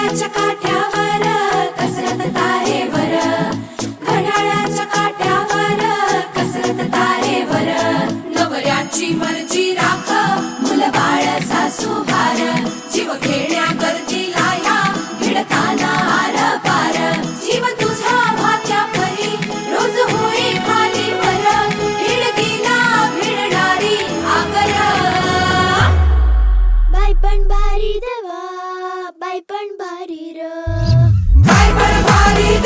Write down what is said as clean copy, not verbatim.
घड्याळाच्या काठ्यावर कसरत तारेवर, घड्याळाच्या काठ्यावर कसरत तारेवर. नवऱ्याची मर्जी राख, मुलबाळ सासू भार, जीव खेळण्या गर्दीला या भिडताना आर पार. जीव तुझा भात्या परी रोज होई खाली वर, भिडकीला भिडणारी आगर. बाई पण भारी देवा, बाई पण भारी र, बाई पण भारी